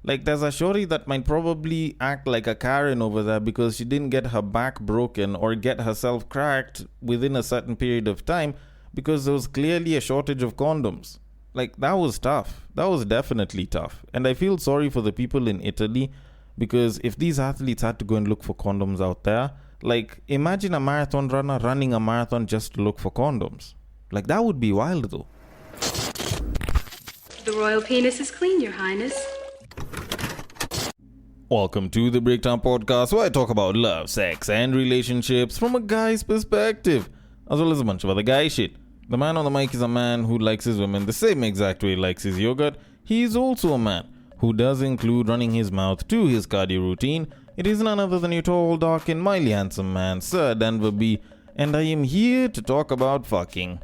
Like, there's a shorty that might probably act like a Karen over there because she didn't get her back broken or get herself cracked within a certain period of time because there was clearly a shortage of condoms. Like, that was tough. That was definitely tough. And I feel sorry for the people in Italy because if these athletes had to go and look for condoms out there, like, imagine a marathon runner running a marathon just to look for condoms. Like, that would be wild, though. The royal penis is clean, Your Highness. Welcome to the Breakdown Podcast, where I talk about love, sex, and relationships from a guy's perspective, as well as a bunch of other guy shit. The man on the mic is a man who likes his women the same exact way he likes his yogurt. He is also a man who does include running his mouth to his cardio routine. It is none other than your tall, dark, and mildly handsome man, Sir Denver B, and I am here to talk about fucking.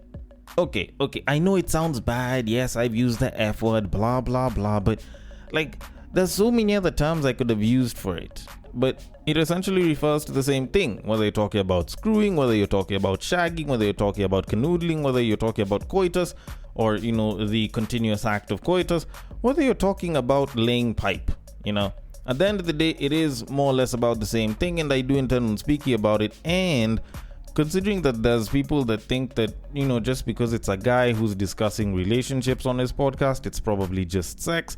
Okay, I know it sounds bad. Yes, I've used the F word, blah, blah, blah, but like, there's so many other terms I could have used for it. But it essentially refers to the same thing, whether you're talking about screwing, whether you're talking about shagging, whether you're talking about canoodling, whether you're talking about coitus, or, the continuous act of coitus, whether you're talking about laying pipe, At the end of the day, it is more or less about the same thing, and I do intend on speaking about it. And considering that there's people that think that, just because it's a guy who's discussing relationships on his podcast, it's probably just sex.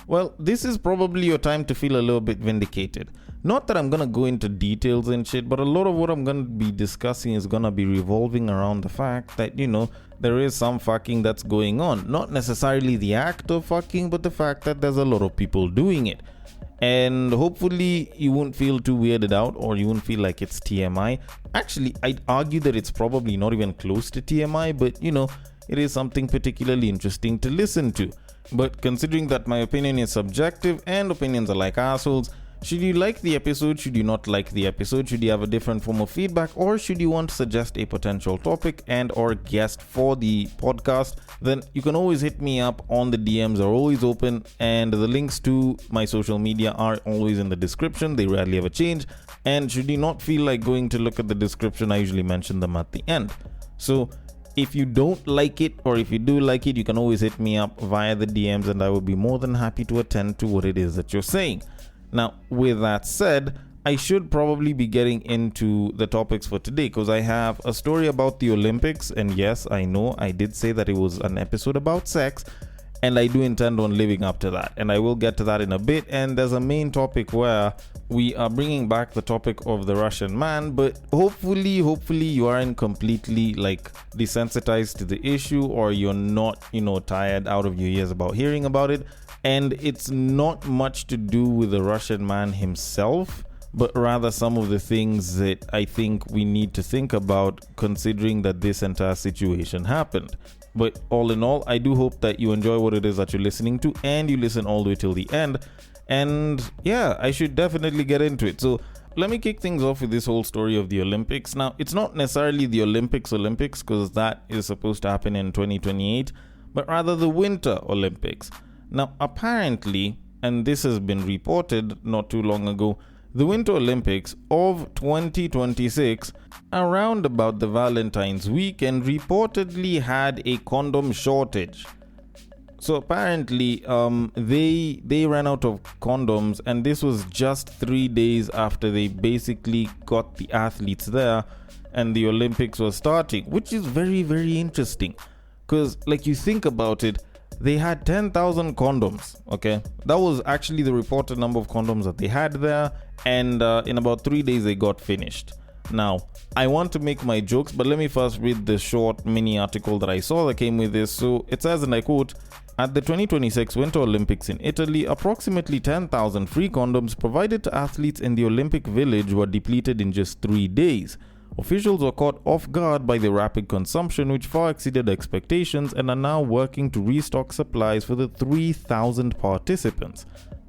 Well, this is probably your time to feel a little bit vindicated. Not that I'm going to go into details and shit, but a lot of what I'm going to be discussing is going to be revolving around the fact that, there is some fucking that's going on. Not necessarily the act of fucking, but the fact that there's a lot of people doing it. And hopefully you won't feel too weirded out, or you won't feel like it's TMI. Actually, I'd argue that it's probably not even close to TMI, but it is something particularly interesting to listen to. But considering that my opinion is subjective and opinions are like assholes, should you like the episode, should you not like the episode, should you have a different form of feedback, or should you want to suggest a potential topic and or guest for the podcast, then you can always hit me up on the DMs are always open, and the links to my social media are always in the description. They rarely ever change, and should you not feel like going to look at the description, I usually mention them at the end. So if you don't like it, or if you do like it, you can always hit me up via the DMs, and I will be more than happy to attend to what it is that you're saying. Now, with that said, I should probably be getting into the topics for today, because I have a story about the Olympics, and yes, I know I did say that it was an episode about sex, and I do intend on living up to that, and I will get to that in a bit. And there's a main topic where we are bringing back the topic of the Russian man, but hopefully you aren't completely desensitized to the issue, or you're not, tired out of your ears about hearing about it. And it's not much to do with the Russian man himself, but rather some of the things that I think we need to think about, considering that this entire situation happened. But all in all, I do hope that you enjoy what it is that you're listening to, and you listen all the way till the end. And yeah, I should definitely get into it. So let me kick things off with this whole story of the Olympics. Now, it's not necessarily the Olympics, because that is supposed to happen in 2028, but rather the Winter Olympics. Now, apparently, and this has been reported not too long ago, the Winter Olympics of 2026, around about the Valentine's weekend, reportedly had a condom shortage. So apparently, they ran out of condoms, and this was just 3 days after they basically got the athletes there, and the Olympics was starting, which is very, very interesting. Because, you think about it, they had 10,000 condoms, okay? That was actually the reported number of condoms that they had there, and in about 3 days they got finished. Now, I want to make my jokes, but let me first read the short mini article that I saw that came with this. So it says, and I quote, "At the 2026 Winter Olympics in Italy, approximately 10,000 free condoms provided to athletes in the Olympic Village were depleted in just 3 days. Officials were caught off guard by the rapid consumption, which far exceeded expectations, and are now working to restock supplies for the 3,000 participants."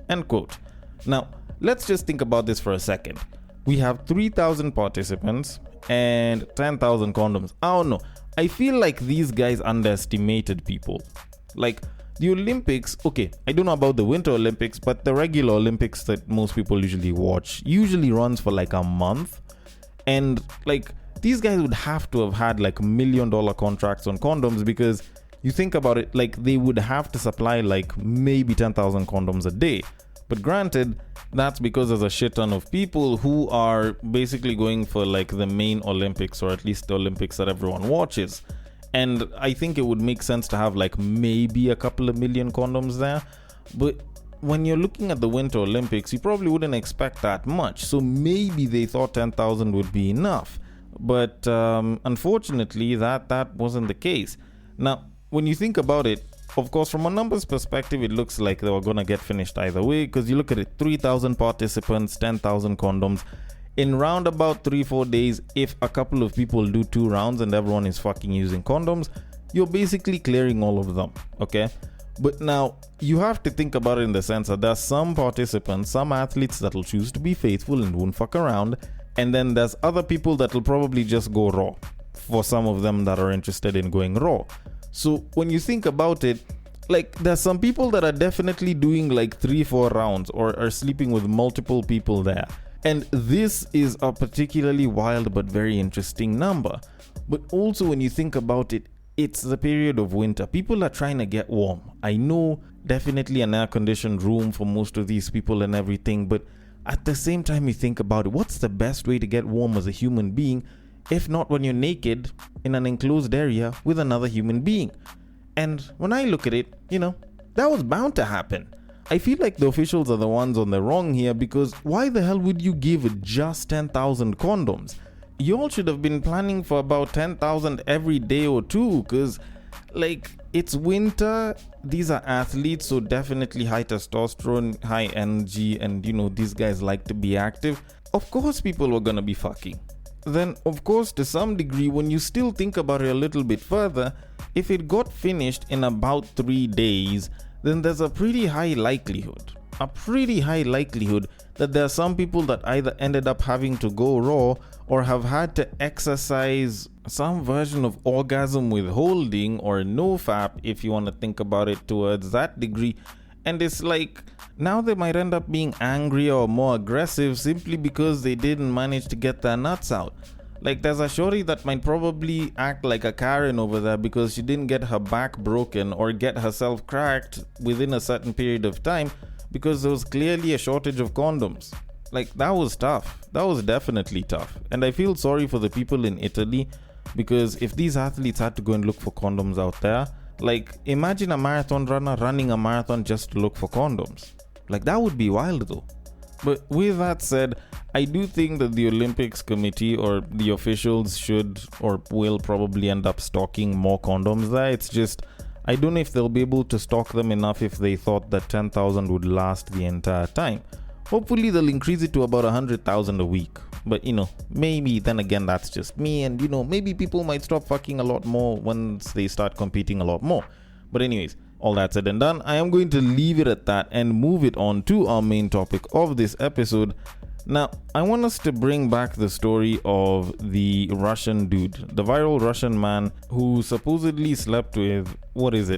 End quote. Now, let's just think about this for a second. We have 3,000 participants and 10,000 condoms. I don't know. I feel like these guys underestimated people. The Olympics, okay, I don't know about the Winter Olympics, but the regular Olympics that most people usually watch usually runs for a month. And these guys would have to have had $1 million contracts on condoms, because you think about it, they would have to supply maybe 10,000 condoms a day. But granted, that's because there's a shit ton of people who are basically going for like the main Olympics, or at least the Olympics that everyone watches. And I think it would make sense to have like maybe a couple of million condoms there. But when you're looking at the Winter Olympics, you probably wouldn't expect that much. So maybe they thought 10,000 would be enough. But unfortunately, that wasn't the case. Now, when you think about it, of course, from a numbers perspective, it looks like they were going to get finished either way, because you look at it, 3,000 participants, 10,000 condoms. In round about 3-4 days, if a couple of people do 2 rounds and everyone is fucking using condoms, you're basically clearing all of them, okay? But now, you have to think about it in the sense that there's some participants, some athletes that will choose to be faithful and won't fuck around, and then there's other people that will probably just go raw, for some of them that are interested in going raw. So when you think about it, like there's some people that are definitely doing like 3-4 rounds or are sleeping with multiple people there. And this is a particularly wild but very interesting number. But also when you think about it, it's the period of winter. People are trying to get warm. I know definitely an air-conditioned room for most of these people and everything, but at the same time you think about it, what's the best way to get warm as a human being if not when you're naked in an enclosed area with another human being? And when I look at it, that was bound to happen. I feel like the officials are the ones on the wrong here, because why the hell would you give just 10,000 condoms? You all should have been planning for about 10,000 every day or two, because like it's winter, these are athletes, so definitely high testosterone, high energy, and these guys like to be active. Of course people were gonna be fucking. Then of course, to some degree, when you still think about it a little bit further, if it got finished in about 3 days, then there's a pretty high likelihood that there are some people that either ended up having to go raw or have had to exercise some version of orgasm withholding or nofap, if you want to think about it towards that degree. And it's like, now they might end up being angrier or more aggressive simply because they didn't manage to get their nuts out. Like there's a shorty that might probably act like a Karen over there because she didn't get her back broken or get herself cracked within a certain period of time because there was clearly a shortage of condoms. Like that was tough. That was definitely tough. And I feel sorry for the people in Italy, because if these athletes had to go and look for condoms out there, like imagine a marathon runner running a marathon just to look for condoms. Like that would be wild though. But with that said, I do think that the Olympics committee or the officials should or will probably end up stocking more condoms there. It's just, I don't know if they'll be able to stock them enough if they thought that 10,000 would last the entire time. Hopefully they'll increase it to about 100,000 a week. But maybe then again that's just me, and maybe people might stop fucking a lot more once they start competing a lot more. But anyways, all that said and done, I am going to leave it at that and move it on to our main topic of this episode. Now, I want us to bring back the story of the Russian dude, the viral Russian man who supposedly slept with,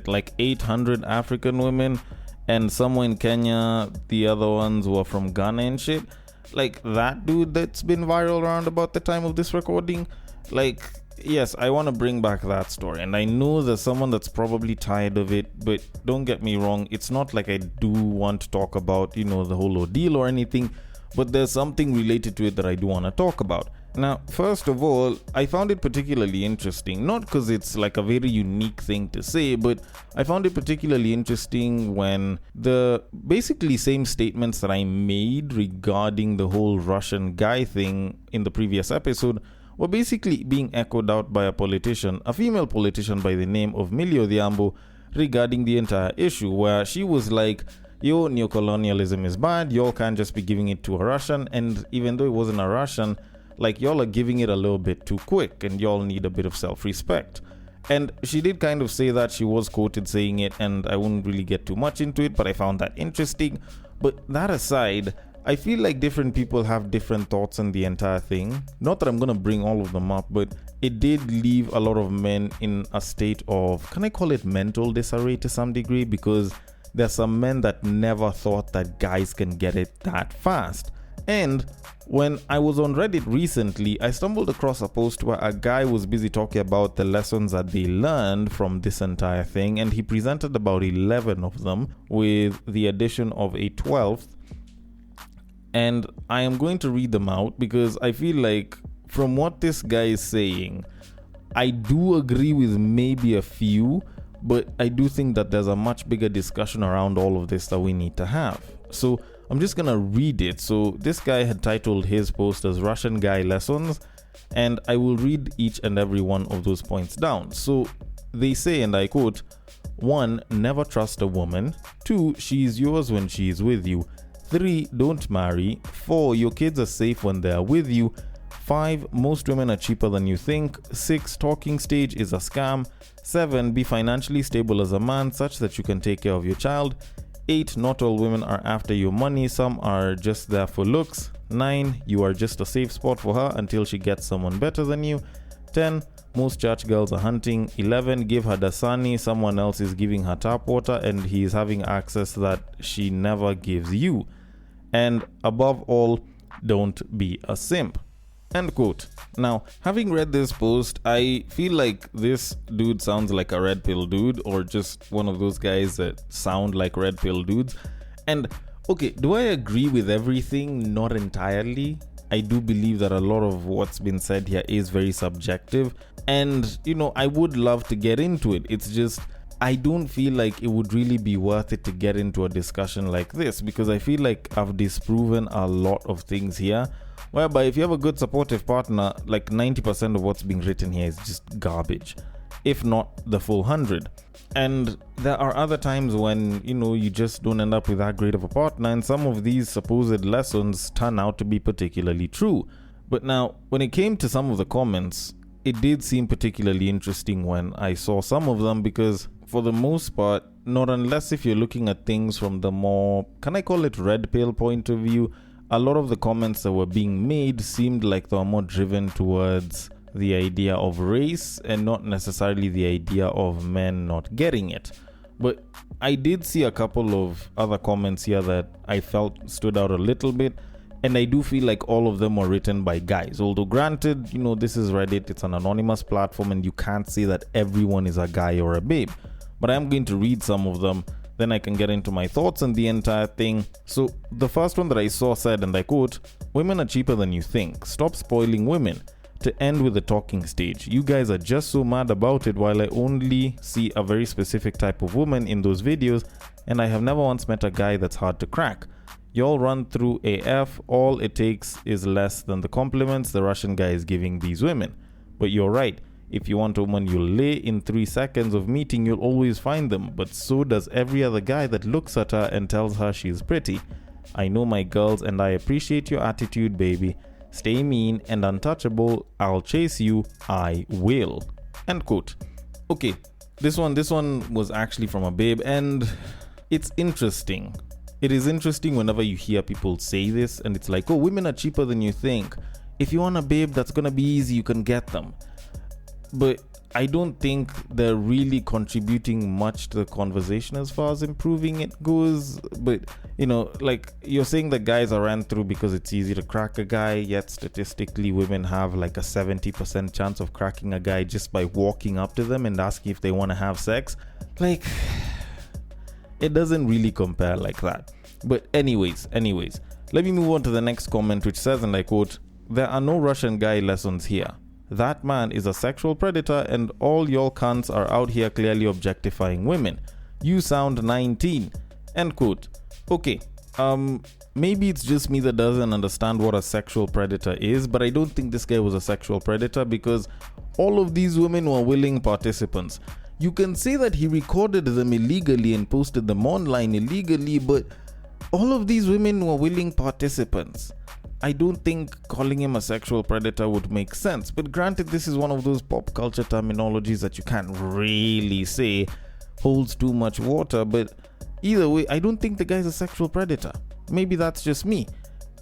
like 800 African women, and somewhere in Kenya, the other ones were from Ghana and shit. Like that dude that's been viral around about the time of this recording. Like, yes, I want to bring back that story, and I know there's someone that's probably tired of it, but don't get me wrong, it's not like I do want to talk about, the whole ordeal or anything, but there's something related to it that I do want to talk about. Now, first of all, I found it particularly interesting, not because it's like a very unique thing to say, but I found it particularly interesting when the basically same statements that I made regarding the whole Russian guy thing in the previous episode were basically being echoed out by a female politician by the name of Millie Odhiambo, regarding the entire issue, where she was like, yo, neocolonialism is bad, y'all can't just be giving it to a Russian, and even though it wasn't a Russian, like y'all are giving it a little bit too quick and y'all need a bit of self-respect. And she did kind of say that, she was quoted saying it, and I wouldn't really get too much into it, but I found that interesting. But that aside, I feel like different people have different thoughts on the entire thing. Not that I'm gonna bring all of them up, but it did leave a lot of men in a state of, can I call it mental disarray to some degree, because there's some men that never thought that guys can get it that fast. And when I was on Reddit recently, I stumbled across a post where a guy was busy talking about the lessons that they learned from this entire thing, and he presented about 11 of them with the addition of a 12th. And I am going to read them out because I feel like from what this guy is saying, I do agree with maybe a few, but I do think that there's a much bigger discussion around all of this that we need to have. So I'm just gonna read it. So this guy had titled his post as Russian Guy Lessons, and I will read each and every one of those points down. So they say, and I quote, 1. Never trust a woman. 2. She's yours when she's with you. 3. Don't marry. 4. Your kids are safe when they are with you. 5. Most women are cheaper than you think. 6. Talking stage is a scam. 7. Be financially stable as a man such that you can take care of your child. 8. Not all women are after your money. Some are just there for looks. 9. You are just a safe spot for her until she gets someone better than you. 10. Most church girls are hunting. 11. Give her dasani. Someone else is giving her tap water and he is having access that she never gives you. And above all, don't be a simp. End quote. Now, having read this post, I feel like this dude sounds like a red pill dude, or just one of those guys that sound like red pill dudes. And okay, do I agree with everything? Not entirely. I do believe that a lot of what's been said here is very subjective, and I would love to get into it. It's just I don't feel like it would really be worth it to get into a discussion like this, because I feel like I've disproven a lot of things here, whereby if you have a good supportive partner, like 90% of what's being written here is just garbage, if not the full 100. And there are other times when you just don't end up with that great of a partner, and some of these supposed lessons turn out to be particularly true. But now, when it came to some of the comments, it did seem particularly interesting when I saw some of them, because for the most part, not unless if you're looking at things from the more, can I call it red pill point of view, a lot of the comments that were being made seemed like they were more driven towards the idea of race and not necessarily the idea of men not getting it. But I did see a couple of other comments here that I felt stood out a little bit, and I do feel like all of them were written by guys. Although granted, this is Reddit, it's an anonymous platform, and you can't say that everyone is a guy or a babe. But I'm going to read some of them, then I can get into my thoughts on the entire thing. So the first one that I saw said, and I quote, "Women are cheaper than you think. Stop spoiling women." To end with the talking stage, you guys are just so mad about it, while I only see a very specific type of woman in those videos, and I have never once met a guy that's hard to crack. Y'all run through AF, all it takes is less than the compliments the Russian guy is giving these women. But you're right, if you want a woman you'll lay in 3 seconds of meeting, you'll always find them, but so does every other guy that looks at her and tells her she's pretty. I know my girls and I appreciate your attitude, baby. Stay mean and untouchable. I'll chase you. I will. End quote. Okay, this one was actually from a babe, and it's interesting. It is interesting whenever you hear people say this, and it's like, oh, women are cheaper than you think. If you want a babe that's gonna be easy, you can get them. But I don't think they're really contributing much to the conversation as far as improving it goes. But, like you're saying that guys are ran through because it's easy to crack a guy, yet statistically women have like a 70% chance of cracking a guy just by walking up to them and asking if they want to have sex. Like, it doesn't really compare like that. But anyways, let me move on to the next comment, which says, and I quote, "There are no Russian guy lessons here. That man is a sexual predator and all y'all cunts are out here clearly objectifying women. You sound 19. End quote. Okay, maybe it's just me that doesn't understand what a sexual predator is, but I don't think this guy was a sexual predator, because all of these women were willing participants. You can say that he recorded them illegally and posted them online illegally, but all of these women were willing participants. I don't think calling him a sexual predator would make sense, but granted, this is one of those pop culture terminologies that you can't really say holds too much water, but either way, I don't think the guy's a sexual predator. Maybe that's just me.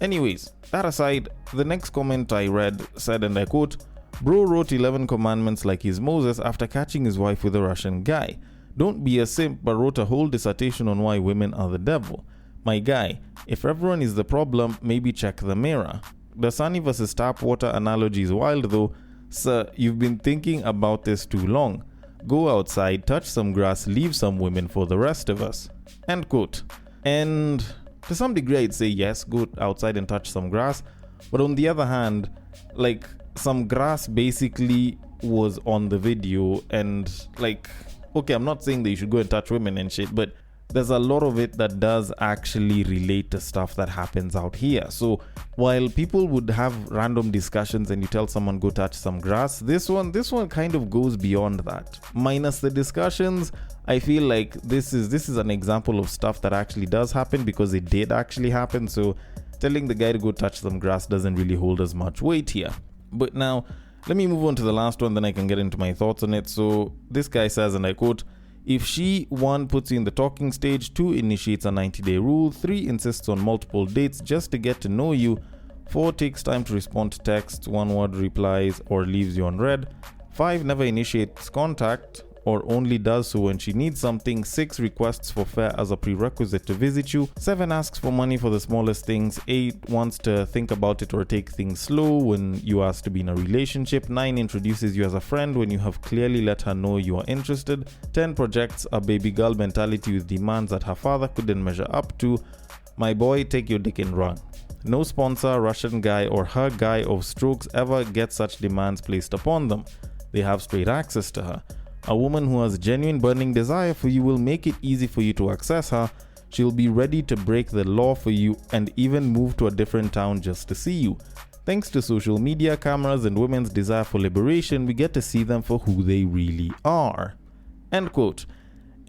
Anyways, that aside, the next comment I read said, and I quote, "Bro wrote 11 commandments like he's Moses after catching his wife with a Russian guy. Don't be a simp, but wrote a whole dissertation on why women are the devil. My guy, if everyone is the problem, maybe check the mirror. The sunny versus tap water analogy is wild though. Sir, you've been thinking about this too long. Go outside, touch some grass, leave some women for the rest of us." End quote. And to some degree I'd say yes, go outside and touch some grass. But on the other hand, like, some grass basically was on the video, and like, okay, I'm not saying that you should go and touch women and shit, but there's a lot of it that does actually relate to stuff that happens out here. So while people would have random discussions and you tell someone go touch some grass, this one kind of goes beyond that. Minus the discussions, I feel like this is an example of stuff that actually does happen because it did actually happen. So telling the guy to go touch some grass doesn't really hold as much weight here. But now let me move on to the last one, then I can get into my thoughts on it. So this guy says, and I quote, if she, 1, puts you in the talking stage, 2, initiates a 90-day rule, 3, insists on multiple dates just to get to know you, 4, takes time to respond to texts, 1-word replies, or leaves you on read, 5, never initiates contact or only does so when she needs something, 6, requests for fare as a prerequisite to visit you, 7, asks for money for the smallest things, 8, wants to think about it or take things slow when you ask to be in a relationship, 9, introduces you as a friend when you have clearly let her know you are interested, 10, projects a baby girl mentality with demands that her father couldn't measure up to, my boy, take your dick and run. No sponsor, Russian guy, or her guy of strokes ever get such demands placed upon them. They have straight access to her. A woman who has genuine burning desire for you will make it easy for you to access her. She'll be ready to break the law for you and even move to a different town just to see you. Thanks to social media, cameras, and women's desire for liberation, we get to see them for who they really are. End quote.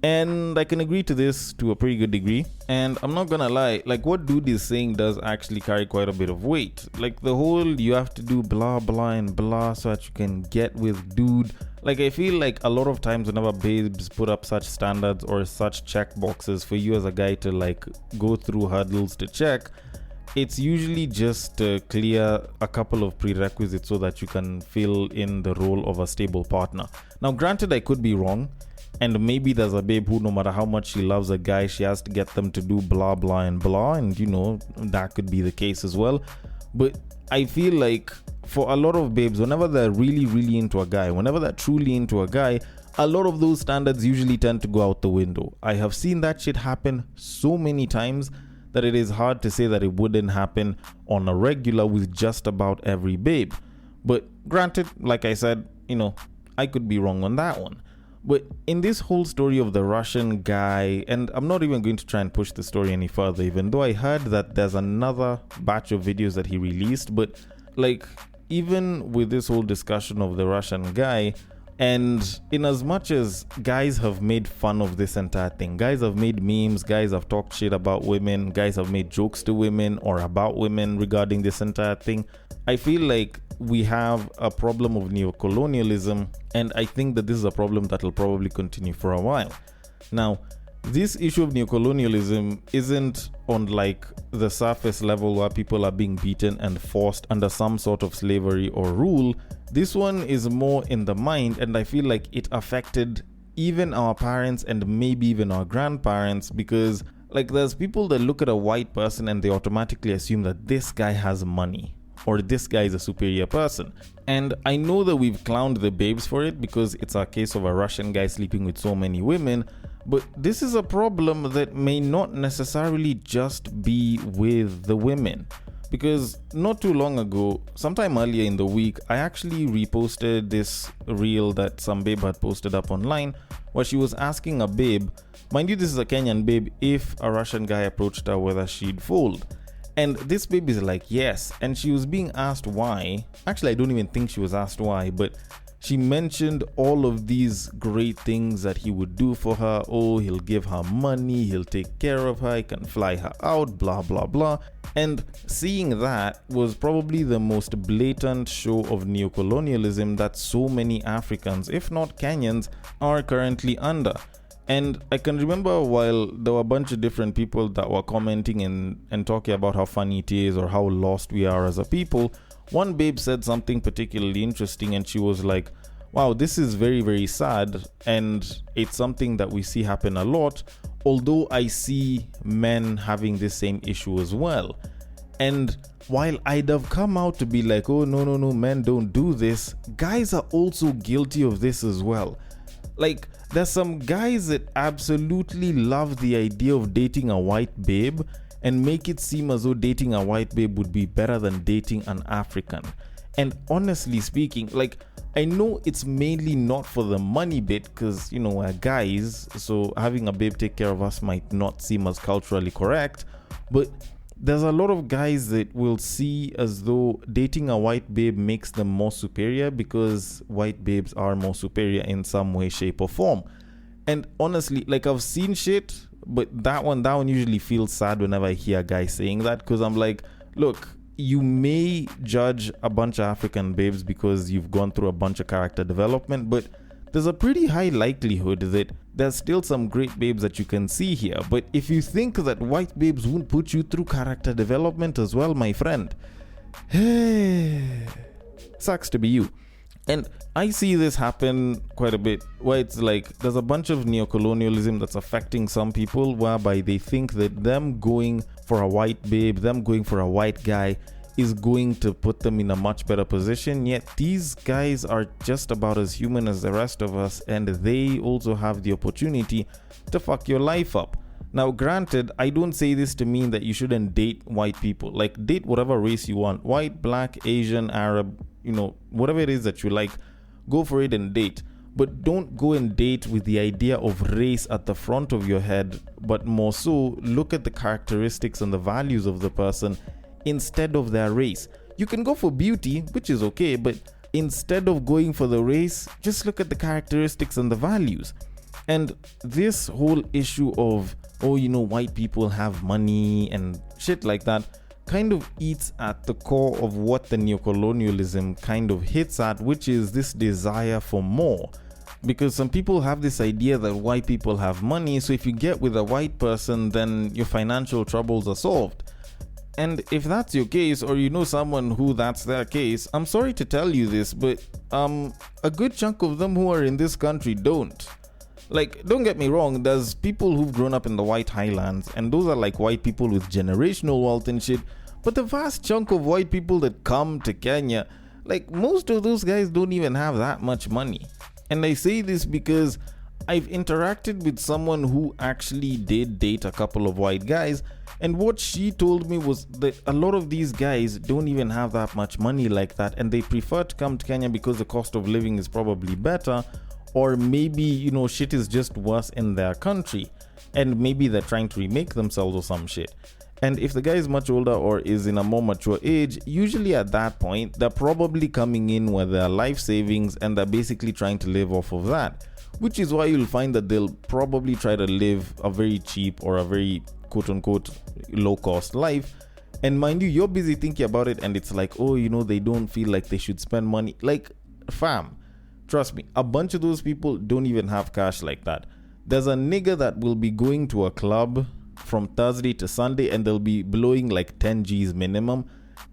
And I can agree to this to a pretty good degree. And I'm not gonna lie, like, what dude is saying does actually carry quite a bit of weight. Like, the whole you have to do blah blah and blah so that you can get with dude. Like, I feel like a lot of times whenever babes put up such standards or such check boxes for you as a guy to like go through hurdles to check, it's usually just to clear a couple of prerequisites so that you can fill in the role of a stable partner. Now, granted, I could be wrong. And maybe there's a babe who, no matter how much she loves a guy, she has to get them to do blah, blah, and blah. And, you know, that could be the case as well. But I feel like for a lot of babes, whenever they're really, really into a guy, whenever they're truly into a guy, a lot of those standards usually tend to go out the window. I have seen that shit happen so many times that it is hard to say that it wouldn't happen on a regular with just about every babe. But granted, like I said, you know, I could be wrong on that one. But in this whole story of the Russian guy, and I'm not even going to try and push the story any further, even though I heard that there's another batch of videos that he released, but like, even with this whole discussion of the Russian guy, and in as much as guys have made fun of this entire thing, guys have made memes, guys have talked shit about women, guys have made jokes to women or about women regarding this entire thing, I feel like we have a problem of neocolonialism, and I think that this is a problem that will probably continue for a while. Now, this issue of neocolonialism isn't on like the surface level where people are being beaten and forced under some sort of slavery or rule. This one is more in the mind, and I feel like it affected even our parents and maybe even our grandparents, because like there's people that look at a white person and they automatically assume that this guy has money or this guy is a superior person. And I know that we've clowned the babes for it because it's a case of a Russian guy sleeping with so many women, but this is a problem that may not necessarily just be with the women. Because not too long ago, sometime earlier in the week, I actually reposted this reel that some babe had posted up online where she was asking a babe, mind you this is a Kenyan babe, if a Russian guy approached her whether she'd fold. And this babe is like, yes. And she was being asked why. Actually, I don't even think she was asked why, but she mentioned all of these great things that he would do for her. Oh, he'll give her money, he'll take care of her, he can fly her out, blah, blah, blah. And seeing that was probably the most blatant show of neocolonialism that so many Africans, if not Kenyans, are currently under. And I can remember while there were a bunch of different people that were commenting and talking about how funny it is or how lost we are as a people, one babe said something particularly interesting, and she was like, wow, this is very, very sad, and it's something that we see happen a lot, although I see men having the same issue as well. And while I'd have come out to be like, oh, no, men don't do this, guys are also guilty of this as well. Like, there's some guys that absolutely love the idea of dating a white babe, and make it seem as though dating a white babe would be better than dating an African. And honestly speaking, like, I know it's mainly not for the money bit because, you know, we're guys, so having a babe take care of us might not seem as culturally correct, but there's a lot of guys that will see as though dating a white babe makes them more superior because white babes are more superior in some way, shape, or form. And honestly, like, I've seen shit, but that one usually feels sad whenever I hear a guy saying that, because I'm like, look, you may judge a bunch of African babes because you've gone through a bunch of character development, but there's a pretty high likelihood that there's still some great babes that you can see here. But if you think that white babes won't put you through character development as well, my friend, sucks to be you. And I see this happen quite a bit, where it's like there's a bunch of neocolonialism that's affecting some people, whereby they think that them going for a white babe, them going for a white guy is going to put them in a much better position. Yet these guys are just about as human as the rest of us, and they also have the opportunity to fuck your life up. Now, granted, I don't say this to mean that you shouldn't date white people. Like, date whatever race you want. White, black, Asian, Arab, you know, whatever it is that you like, go for it and date. But don't go and date with the idea of race at the front of your head, but more so look at the characteristics and the values of the person instead of their race. You can go for beauty, which is okay, but instead of going for the race, just look at the characteristics and the values. And this whole issue of, oh, you know, white people have money and shit like that kind of eats at the core of what the neocolonialism kind of hits at, which is this desire for more. Because some people have this idea that white people have money, so if you get with a white person, then your financial troubles are solved. And if that's your case, or you know someone who that's their case, I'm sorry to tell you this, but a good chunk of them who are in this country don't. Like, don't get me wrong, there's people who've grown up in the White Highlands, and those are like white people with generational wealth and shit. But the vast chunk of white people that come to Kenya, like, most of those guys don't even have that much money. And I say this because I've interacted with someone who actually did date a couple of white guys, and what she told me was that a lot of these guys don't even have that much money like that, and they prefer to come to Kenya because the cost of living is probably better, or maybe, you know, shit is just worse in their country, and maybe they're trying to remake themselves or some shit. And if the guy is much older or is in a more mature age, usually at that point, they're probably coming in with their life savings and they're basically trying to live off of that. Which is why you'll find that they'll probably try to live a very cheap or a very quote-unquote low-cost life. And mind you, you're busy thinking about it and it's like, oh, you know, they don't feel like they should spend money. Like, fam, trust me, a bunch of those people don't even have cash like that. There's a nigga that will be going to a club from Thursday to Sunday and they'll be blowing like 10 G's minimum,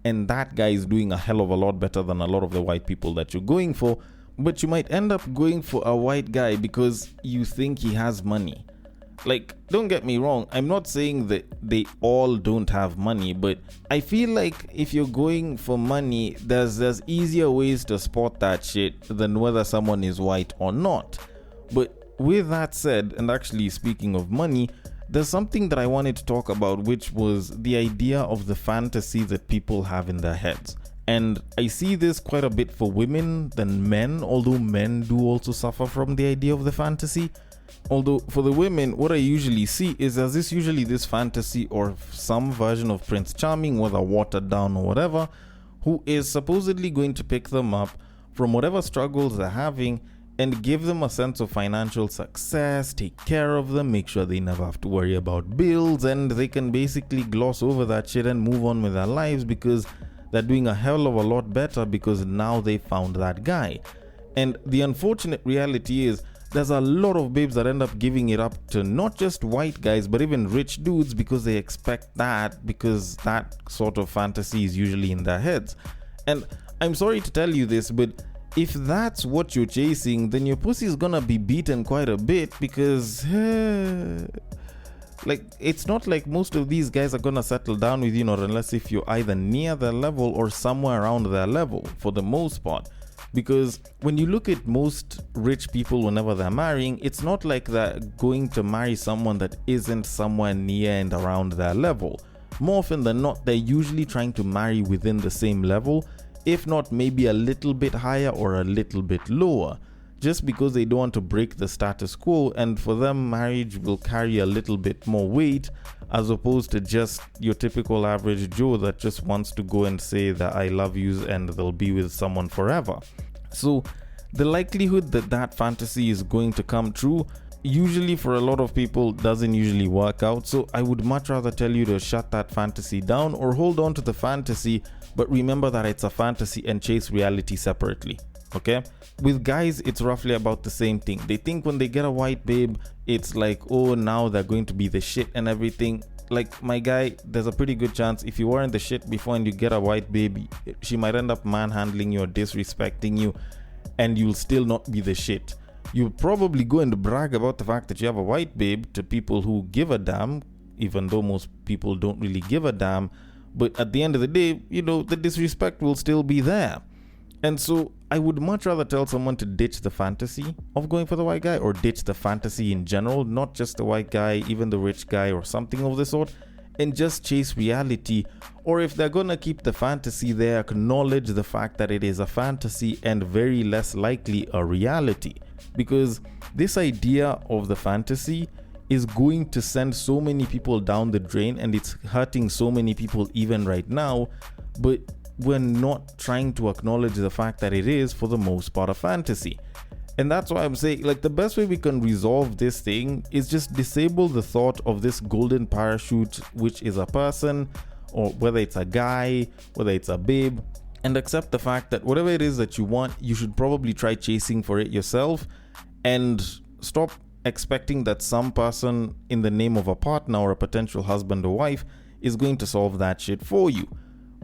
and that guy is doing a hell of a lot better than a lot of the white people that you're going for. But you might end up going for a white guy because you think he has money. Like, don't get me wrong, I'm not saying that they all don't have money, but I feel like if you're going for money, there's easier ways to spot that shit than whether someone is white or not. But with that said, and actually speaking of money, there's something that I wanted to talk about, which was the idea of the fantasy that people have in their heads. And I see this quite a bit for women than men, although men do also suffer from the idea of the fantasy. Although for the women, what I usually see is there's this fantasy or some version of Prince Charming, whether watered down or whatever, who is supposedly going to pick them up from whatever struggles they're having and give them a sense of financial success, take care of them, make sure they never have to worry about bills, and they can basically gloss over that shit and move on with their lives because they're doing a hell of a lot better because now they found that guy. And the unfortunate reality is there's a lot of babes that end up giving it up to not just white guys but even rich dudes because they expect that, because that sort of fantasy is usually in their heads. And I'm sorry to tell you this, but if that's what you're chasing, then your pussy is gonna be beaten quite a bit because like, it's not like most of these guys are gonna settle down with you, not unless if you're either near their level or somewhere around their level for the most part. Because when you look at most rich people whenever they're marrying, it's not like they're going to marry someone that isn't somewhere near and around their level. more often than not, they're usually trying to marry within the same level, if not maybe a little bit higher or a little bit lower, just because they don't want to break the status quo, and for them marriage will carry a little bit more weight as opposed to just your typical average Joe that just wants to go and say that I love you and they'll be with someone forever. So the likelihood that that fantasy is going to come true usually for a lot of people doesn't usually work out. So I would much rather tell you to shut that fantasy down or hold on to the fantasy, but remember that it's a fantasy and chase reality separately. Okay? With guys, it's roughly about the same thing. They think when they get a white babe, it's like, oh, now they're going to be the shit and everything. Like, my guy, there's a pretty good chance if you weren't the shit before and you get a white baby, she might end up manhandling you or disrespecting you, and you'll still not be the shit. You'll probably go and brag about the fact that you have a white babe to people who give a damn, even though most people don't really give a damn. But at the end of the day, the disrespect will still be there. And so I would much rather tell someone to ditch the fantasy of going for the white guy, or ditch the fantasy in general, not just the white guy, even the rich guy or something of the sort, and just chase reality. Or if they're gonna keep the fantasy there, acknowledge the fact that it is a fantasy and very less likely a reality. Because this idea of the fantasy is going to send so many people down the drain, and it's hurting so many people even right now, but we're not trying to acknowledge the fact that it is, for the most part, a fantasy. And that's why I'm saying, like, the best way we can resolve this thing is just disable the thought of this golden parachute, which is a person, or whether it's a guy, whether it's a babe, and accept the fact that whatever it is that you want, you should probably try chasing for it yourself, and stop expecting that some person in the name of a partner or a potential husband or wife is going to solve that shit for you.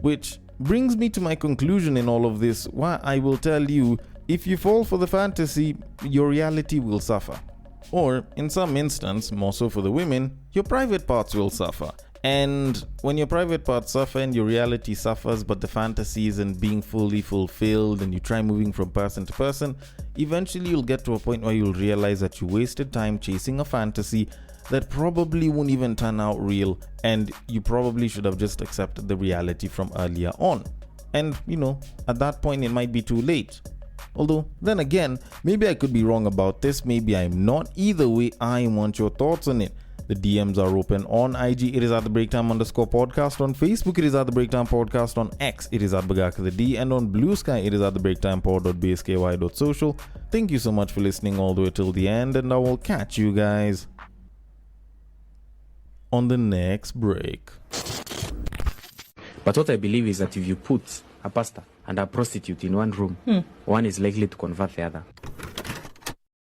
Which brings me to my conclusion in all of this, why I will tell you, if you fall for the fantasy, your reality will suffer. Or, in some instance, more so for the women, your private parts will suffer. And when your private parts suffer and your reality suffers, but the fantasy isn't being fully fulfilled, and you try moving from person to person, eventually you'll get to a point where you'll realize that you wasted time chasing a fantasy that probably won't even turn out real, and you probably should have just accepted the reality from earlier on. And, at that point it might be too late. Although, then again, maybe I could be wrong about this, maybe I'm not. Either way, I want your thoughts on it. The DMs are open on IG, it is at the breaktime_podcast. On Facebook, it is at the breaktime podcast. On X, it is at Bagaka_the_D. And on Bluesky, it is at the breaktimepod.bsky.social. Thank you so much for listening all the way till the end, and I will catch you guys on the next break. But what I believe is that if you put a pastor and a prostitute in one room, one is likely to convert the other.